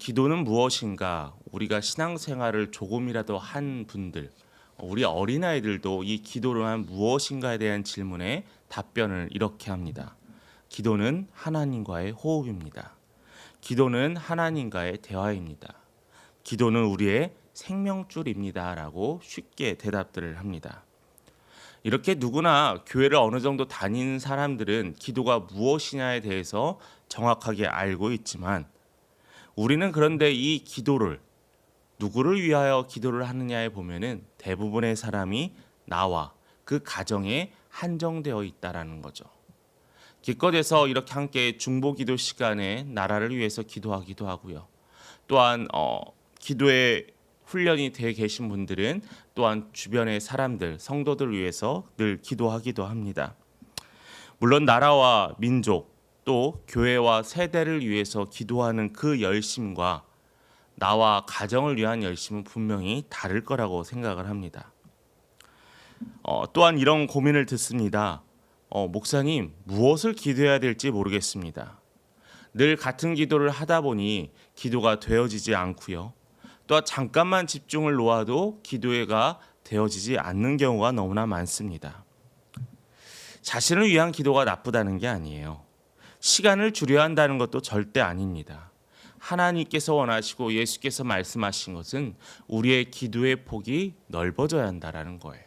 기도는 무엇인가? 우리가 신앙생활을 조금이라도 한 분들, 우리 어린아이들도 이 기도란 무엇인가에 대한 질문에 답변을 이렇게 합니다. 기도는 하나님과의 호흡입니다. 기도는 하나님과의 대화입니다. 기도는 우리의 생명줄입니다. 라고 쉽게 대답들을 합니다. 이렇게 누구나 교회를 어느 정도 다니는 사람들은 기도가 무엇이냐에 대해서 정확하게 알고 있지만 우리는 그런데 이 기도를 누구를 위하여 기도를 하느냐에 보면은 대부분의 사람이 나와 그 가정에 한정되어 있다라는 거죠. 기껏해서 이렇게 함께 중보기도 시간에 나라를 위해서 기도하기도 하고요. 또한 기도에 훈련이 되어 계신 분들은 또한 주변의 사람들, 성도들 위해서 늘 기도하기도 합니다. 물론 나라와 민족, 또 교회와 세대를 위해서 기도하는 그 열심과 나와 가정을 위한 열심은 분명히 다를 거라고 생각을 합니다. 또한 이런 고민을 듣습니다. 목사님, 무엇을 기도해야 될지 모르겠습니다. 늘 같은 기도를 하다 보니 기도가 되어지지 않고요. 또 잠깐만 집중을 놓아도 기도가 되어지지 않는 경우가 너무나 많습니다. 자신을 위한 기도가 나쁘다는 게 아니에요. 시간을 줄여야 한다는 것도 절대 아닙니다. 하나님께서 원하시고 예수께서 말씀하신 것은 우리의 기도의 폭이 넓어져야 한다는 거예요.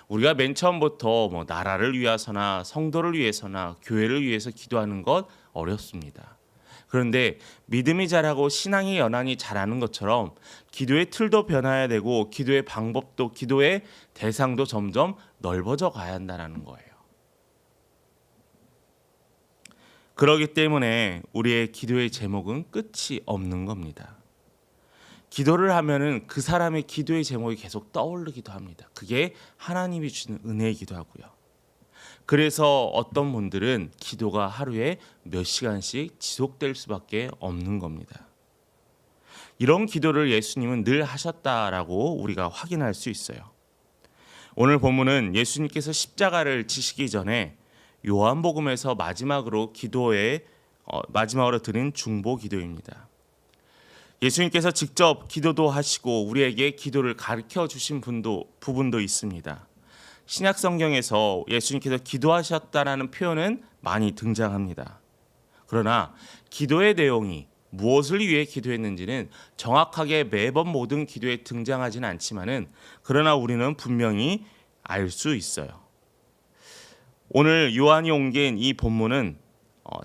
우리가 맨 처음부터 나라를 위해서나 성도를 위해서나 교회를 위해서 기도하는 것 어렵습니다. 그런데 믿음이 자라고 신앙이 연한이 자라는 것처럼 기도의 틀도 변화해야 되고 기도의 방법도 기도의 대상도 점점 넓어져 가야 한다는 거예요. 그렇기 때문에 우리의 기도의 제목은 끝이 없는 겁니다. 기도를 하면은 그 사람의 기도의 제목이 계속 떠오르기도 합니다. 그게 하나님이 주는 은혜이기도 하고요. 그래서 어떤 분들은 기도가 하루에 몇 시간씩 지속될 수밖에 없는 겁니다. 이런 기도를 예수님은 늘 하셨다라고 우리가 확인할 수 있어요. 오늘 본문은 예수님께서 십자가를 지시기 전에 요한복음에서 마지막으로 드린 중보 기도입니다. 예수님께서 직접 기도도 하시고 우리에게 기도를 가르쳐 주신 부분도 있습니다. 신약 성경에서 예수님께서 기도하셨다라는 표현은 많이 등장합니다. 그러나 기도의 내용이 무엇을 위해 기도했는지는 정확하게 매번 모든 기도에 등장하지는 않지만은 그러나 우리는 분명히 알 수 있어요. 오늘 요한이 옮긴 이 본문은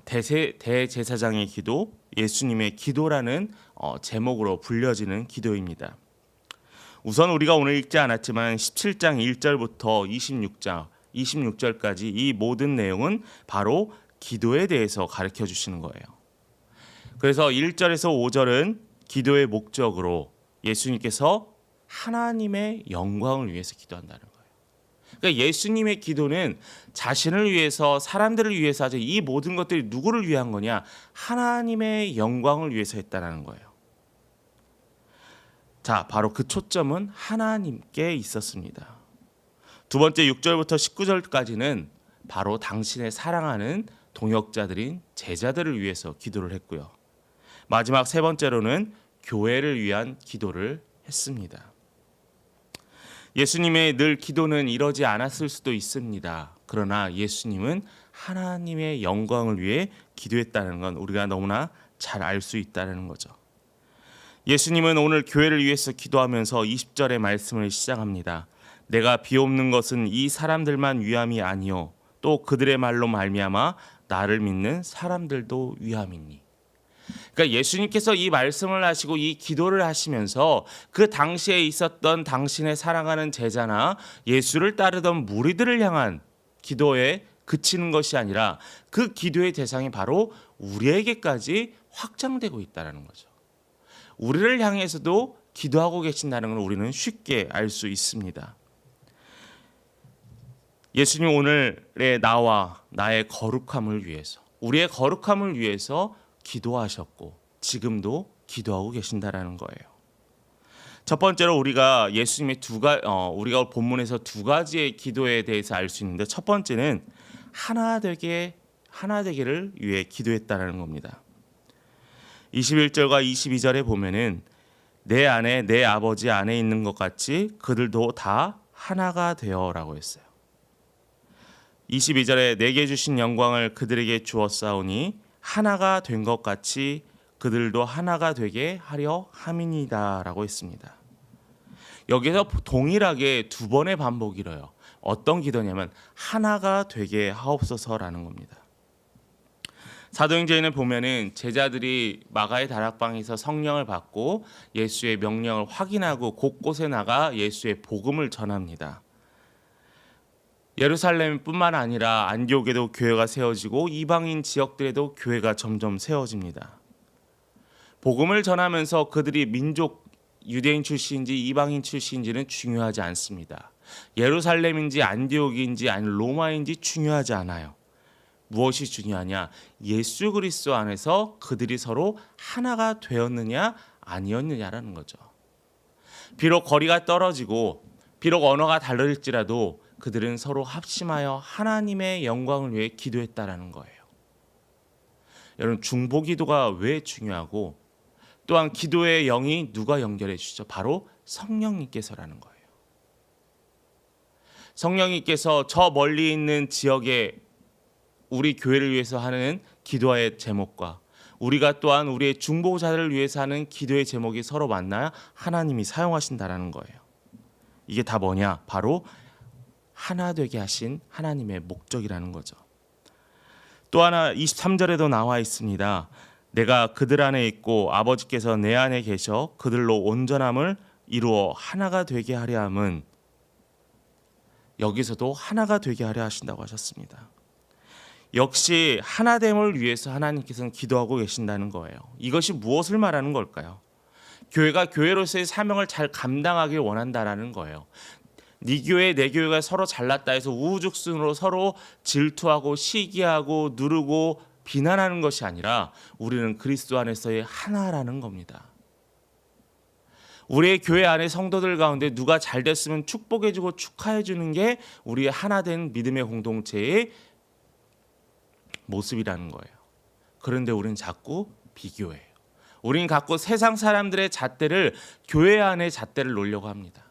대제사장의 기도, 예수님의 기도라는 제목으로 불려지는 기도입니다. 우선 우리가 오늘 읽지 않았지만 17장 1절부터 26절까지 이 모든 내용은 바로 기도에 대해서 가르쳐 주시는 거예요. 그래서 1절에서 5절은 기도의 목적으로 예수님께서 하나님의 영광을 위해서 기도한다는 거예요. 그러니까 예수님의 기도는 자신을 위해서, 사람들을 위해서 하죠. 이 모든 것들이 누구를 위한 거냐? 하나님의 영광을 위해서 했다는 거예요. 자, 바로 그 초점은 하나님께 있었습니다. 두 번째 6절부터 19절까지는 바로 당신의 사랑하는 동역자들인 제자들을 위해서 기도를 했고요. 마지막 세 번째로는 교회를 위한 기도를 했습니다. 예수님의 늘 기도는 이러지 않았을 수도 있습니다. 그러나 예수님은 하나님의 영광을 위해 기도했다는 건 우리가 너무나 잘 알 수 있다는 거죠. 예수님은 오늘 교회를 위해서 기도하면서 20절의 말씀을 시작합니다. 내가 비옵는 것은 이 사람들만 위함이 아니요 또 그들의 말로 말미암아 나를 믿는 사람들도 위함이니. 그러니까 예수님께서 이 말씀을 하시고 이 기도를 하시면서 그 당시에 있었던 당신의 사랑하는 제자나 예수를 따르던 무리들을 향한 기도에 그치는 것이 아니라 그 기도의 대상이 바로 우리에게까지 확장되고 있다는 거죠. 우리를 향해서도 기도하고 계신다는 걸 우리는 쉽게 알 수 있습니다. 예수님 오늘의 나와 나의 거룩함을 위해서, 우리의 거룩함을 위해서 기도하셨고 지금도 기도하고 계신다라는 거예요. 첫 번째로 우리가 예수님의 우리가 본문에서 두 가지의 기도에 대해서 알 수 있는데 첫 번째는 하나 되기를 위해 기도했다라는 겁니다. 21절과 22절에 보면은 내 안에 내 아버지 안에 있는 것 같이 그들도 다 하나가 되어라고 했어요. 22절에 내게 주신 영광을 그들에게 주었사오니 하나가 된 것 같이 그들도 하나가 되게 하려 함이니다라고 했습니다. 여기서 동일하게 두 번의 반복이래요. 어떤 기도냐면 하나가 되게 하옵소서라는 겁니다. 사도행전에 보면은 제자들이 마가의 다락방에서 성령을 받고 예수의 명령을 확인하고 곳곳에 나가 예수의 복음을 전합니다. 예루살렘뿐만 아니라 안디옥에도 교회가 세워지고 이방인 지역들에도 교회가 점점 세워집니다. 복음을 전하면서 그들이 민족 유대인 출신인지 이방인 출신인지는 중요하지 않습니다. 예루살렘인지 안디옥인지 아니 로마인지 중요하지 않아요. 무엇이 중요하냐? 예수 그리스도 안에서 그들이 서로 하나가 되었느냐 아니었느냐라는 거죠. 비록 거리가 떨어지고 비록 언어가 다를지라도 그들은 서로 합심하여 하나님의 영광을 위해 기도했다라는 거예요. 여러분, 중보기도가 왜 중요하고 또한 기도의 영이 누가 연결해 주시죠? 바로 성령님께서라는 거예요. 성령님께서 저 멀리 있는 지역에 우리 교회를 위해서 하는 기도의 제목과 우리가 또한 우리의 중보자들을 위해서 하는 기도의 제목이 서로 만나야 하나님이 사용하신다라는 거예요. 이게 다 뭐냐? 바로 하나 되게 하신 하나님의 목적이라는 거죠. 또 하나 23절에도 나와 있습니다. 내가 그들 안에 있고 아버지께서 내 안에 계셔 그들로 온전함을 이루어 하나가 되게 하려 함은, 여기서도 하나가 되게 하려 하신다고 하셨습니다. 역시 하나됨을 위해서 하나님께서는 기도하고 계신다는 거예요. 이것이 무엇을 말하는 걸까요? 교회가 교회로서의 사명을 잘 감당하길 원한다라는 거예요. 네 교회 내 교회가 서로 잘났다 해서 우후죽순으로 서로 질투하고 시기하고 누르고 비난하는 것이 아니라 우리는 그리스도 안에서의 하나라는 겁니다. 우리의 교회 안에 성도들 가운데 누가 잘 됐으면 축복해주고 축하해주는 게 우리의 하나된 믿음의 공동체의 모습이라는 거예요. 그런데 우리는 자꾸 비교해요. 우리는 자꾸 세상 사람들의 잣대를 교회 안의 잣대를 놓으려고 합니다.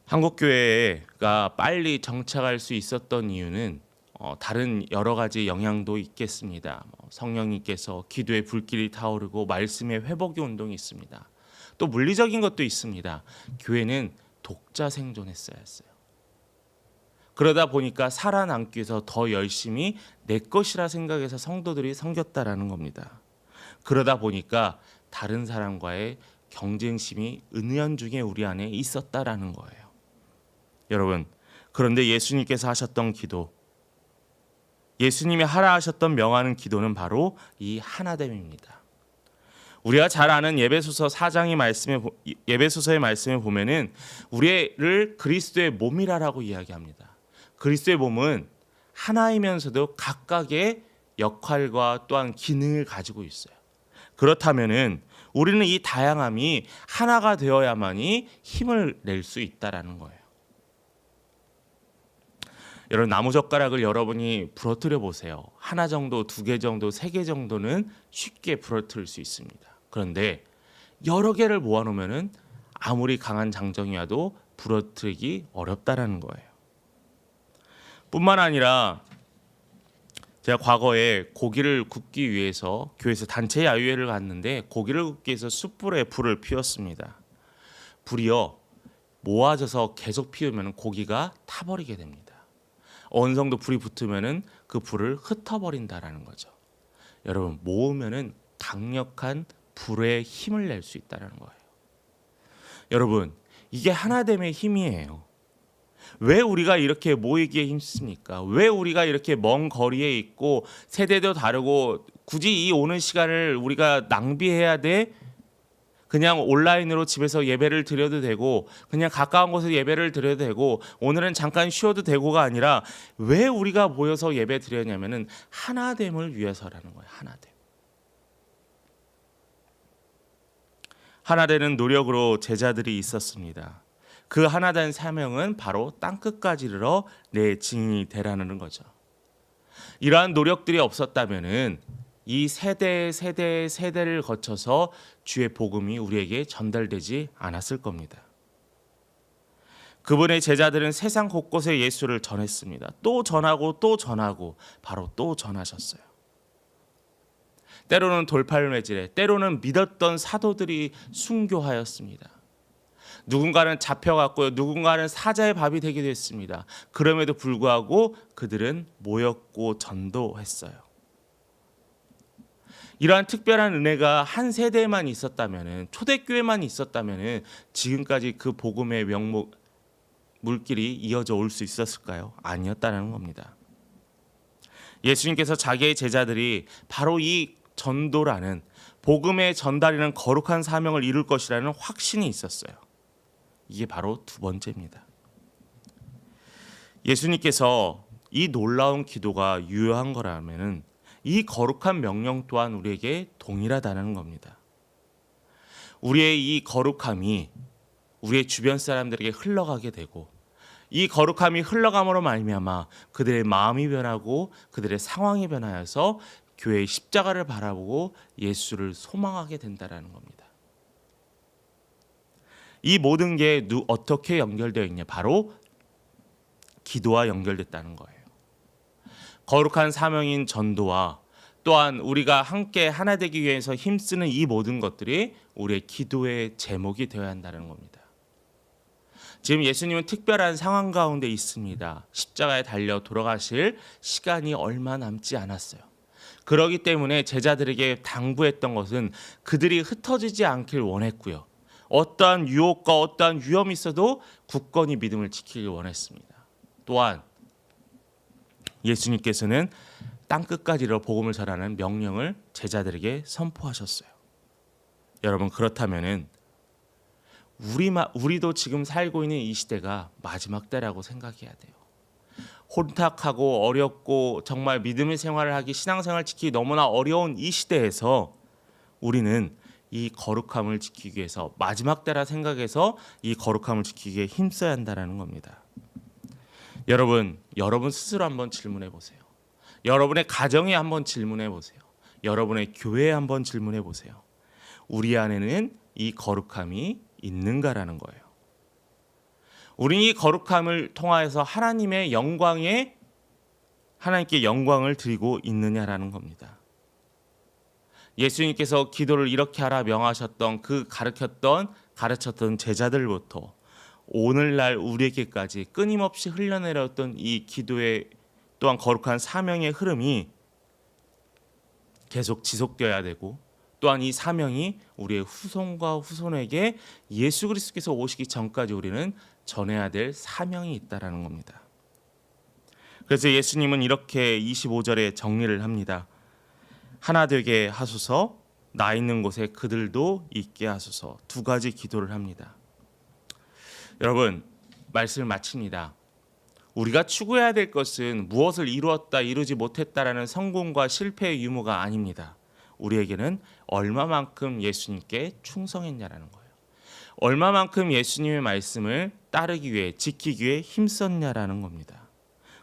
한국교회가 빨리 정착할 수 있었던 이유는 다른 여러 가지 영향도 있겠습니다. 성령님께서 기도의 불길이 타오르고 말씀의 회복의 운동이 있습니다. 또 물리적인 것도 있습니다. 교회는 독자 생존했어야 했어요. 그러다 보니까 살아남기 위해서 더 열심히 내 것이라 생각해서 성도들이 섬겼다라는 겁니다. 그러다 보니까 다른 사람과의 경쟁심이 은연중에 우리 안에 있었다라는 거예요. 여러분, 그런데 예수님께서 하셨던 기도, 예수님이 하라 하셨던 명하는 기도는 바로 이 하나됨입니다. 우리가 잘 아는 예배소서 4장의 예배소서의 말씀에 보면은 우리를 그리스도의 몸이라고 이야기합니다. 그리스도의 몸은 하나이면서도 각각의 역할과 또한 기능을 가지고 있어요. 그렇다면은 우리는 이 다양함이 하나가 되어야만이 힘을 낼 수 있다라는 거예요. 여러분, 나무젓가락을 여러분이 부러뜨려 보세요. 하나 정도, 두 개 정도, 세 개 정도는 쉽게 부러뜨릴 수 있습니다. 그런데 여러 개를 모아놓으면은 아무리 강한 장정이어도 부러뜨리기 어렵다라는 거예요. 뿐만 아니라 제가 과거에 고기를 굽기 위해서 교회에서 단체 야유회를 갔는데 고기를 굽기 위해서 숯불에 불을 피웠습니다. 불이요 모아져서 계속 피우면 고기가 타버리게 됩니다. 어느 정도 불이 붙으면은 그 불을 흩어버린다라는 거죠. 여러분, 모으면은 강력한 불의 힘을 낼 수 있다는 거예요. 여러분, 이게 하나됨의 힘이에요. 왜 우리가 이렇게 모이기에 힘씁니까? 왜 우리가 이렇게 먼 거리에 있고 세대도 다르고 굳이 이 오는 시간을 우리가 낭비해야 돼? 그냥 온라인으로 집에서 예배를 드려도 되고 그냥 가까운 곳에서 예배를 드려도 되고 오늘은 잠깐 쉬어도 되고가 아니라 왜 우리가 모여서 예배 드렸냐면은 하나됨을 위해서라는 거예요. 하나됨. 하나되는 노력으로 제자들이 있었습니다. 그 하나된 사명은 바로 땅끝까지 이르러 내 증인이 되라는 거죠. 이러한 노력들이 없었다면은 이 세대를 거쳐서 주의 복음이 우리에게 전달되지 않았을 겁니다. 그분의 제자들은 세상 곳곳에 예수를 전했습니다. 또 전하고 또 전하고 바로 또 전하셨어요. 때로는 돌팔매질에, 때로는 믿었던 사도들이 순교하였습니다. 누군가는 잡혀갔고요. 누군가는 사자의 밥이 되기도 했습니다. 그럼에도 불구하고 그들은 모였고 전도했어요. 이러한 특별한 은혜가 한 세대에만 있었다면, 초대교회만 있었다면 지금까지 그 복음의 물길이 이어져 올 수 있었을까요? 아니었다는 겁니다. 예수님께서 자기의 제자들이 바로 이 전도라는 복음의 전달이라는 거룩한 사명을 이룰 것이라는 확신이 있었어요. 이게 바로 두 번째입니다. 예수님께서 이 놀라운 기도가 유효한 거라면 이 거룩한 명령 또한 우리에게 동일하다는 겁니다. 우리의 이 거룩함이 우리의 주변 사람들에게 흘러가게 되고 이 거룩함이 흘러감으로 말미암아 그들의 마음이 변하고 그들의 상황이 변하여서 교회의 십자가를 바라보고 예수를 소망하게 된다는 겁니다. 이 모든 게 어떻게 연결되어 있냐? 바로 기도와 연결됐다는 거예요. 거룩한 사명인 전도와 또한 우리가 함께 하나 되기 위해서 힘쓰는 이 모든 것들이 우리의 기도의 제목이 되어야 한다는 겁니다. 지금 예수님은 특별한 상황 가운데 있습니다. 십자가에 달려 돌아가실 시간이 얼마 남지 않았어요. 그렇기 때문에 제자들에게 당부했던 것은 그들이 흩어지지 않길 원했고요. 어떠한 유혹과 어떠한 위험이 있어도 굳건히 믿음을 지키길 원했습니다. 또한 예수님께서는 땅끝까지 이르러 복음을 전하는 명령을 제자들에게 선포하셨어요. 여러분, 그렇다면은 우리도 지금 살고 있는 이 시대가 마지막 때라고 생각해야 돼요. 혼탁하고 어렵고 정말 믿음의 생활을 하기, 신앙생활을 지키기 너무나 어려운 이 시대에서 우리는 이 거룩함을 지키기 위해서 마지막 때라 생각해서 이 거룩함을 지키기 위해 힘써야 한다는 겁니다. 여러분 스스로 한번 질문해 보세요. 여러분의 가정에 한번 질문해 보세요. 여러분의 교회에 한번 질문해 보세요. 우리 안에는 이 거룩함이 있는가라는 거예요. 우리는 이 거룩함을 통하여서 하나님께 영광을 드리고 있느냐라는 겁니다. 예수님께서 기도를 이렇게 하라 명하셨던 가르쳤던 제자들부터 오늘날 우리에게까지 끊임없이 흘러내렸던 이 기도의 또한 거룩한 사명의 흐름이 계속 지속되어야 되고, 또한 이 사명이 우리의 후손과 후손에게 예수 그리스도께서 오시기 전까지 우리는 전해야 될 사명이 있다라는 겁니다. 그래서 예수님은 이렇게 25절에 정리를 합니다. 하나 되게 하소서, 나 있는 곳에 그들도 있게 하소서. 두 가지 기도를 합니다. 여러분, 말씀을 마칩니다. 우리가 추구해야 될 것은 무엇을 이루었다, 이루지 못했다라는 성공과 실패의 유무가 아닙니다. 우리에게는 얼마만큼 예수님께 충성했냐라는 거예요. 얼마만큼 예수님의 말씀을 따르기 위해, 지키기 위해 힘썼냐라는 겁니다.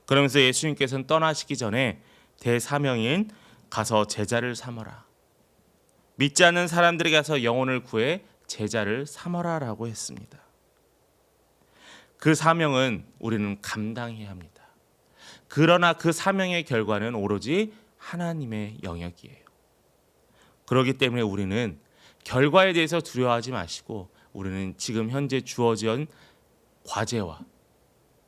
그러면서 예수님께서는 떠나시기 전에 대사명인 가서 제자를 삼어라. 믿지 않는 사람들에게 가서 영혼을 구해 제자를 삼어라라고 했습니다. 그 사명은 우리는 감당해야 합니다. 그러나 그 사명의 결과는 오로지 하나님의 영역이에요. 그렇기 때문에 우리는 결과에 대해서 두려워하지 마시고 우리는 지금 현재 주어진 과제와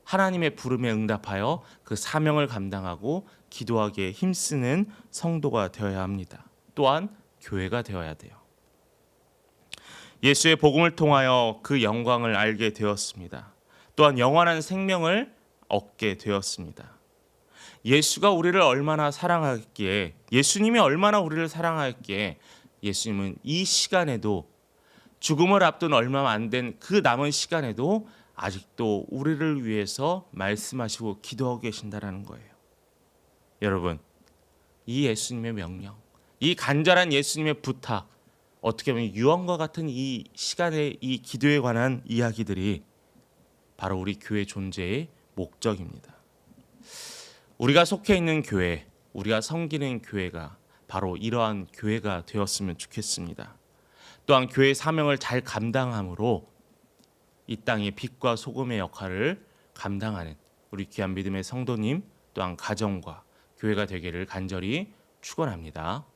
하나님의 부름에 응답하여 그 사명을 감당하고 기도하기에 힘쓰는 성도가 되어야 합니다. 또한 교회가 되어야 돼요. 예수의 복음을 통하여 그 영광을 알게 되었습니다. 또한 영원한 생명을 얻게 되었습니다. 예수가 우리를 얼마나 사랑하기에, 예수님이 얼마나 우리를 사랑하기에 예수님은 이 시간에도, 죽음을 앞둔 얼마 안 된 그 남은 시간에도 아직도 우리를 위해서 말씀하시고 기도하고 계신다라는 거예요. 여러분, 이 예수님의 명령, 이 간절한 예수님의 부탁, 어떻게 보면 유언과 같은 이 시간의 이 기도에 관한 이야기들이 바로 우리 교회 존재의 목적입니다. 우리가 속해 있는 교회, 우리가 섬기는 교회가 바로 이러한 교회가 되었으면 좋겠습니다. 또한 교회의 사명을 잘 감당함으로 이 땅의 빛과 소금의 역할을 감당하는 우리 귀한 믿음의 성도님 또한 가정과 교회가 되기를 간절히 축원합니다.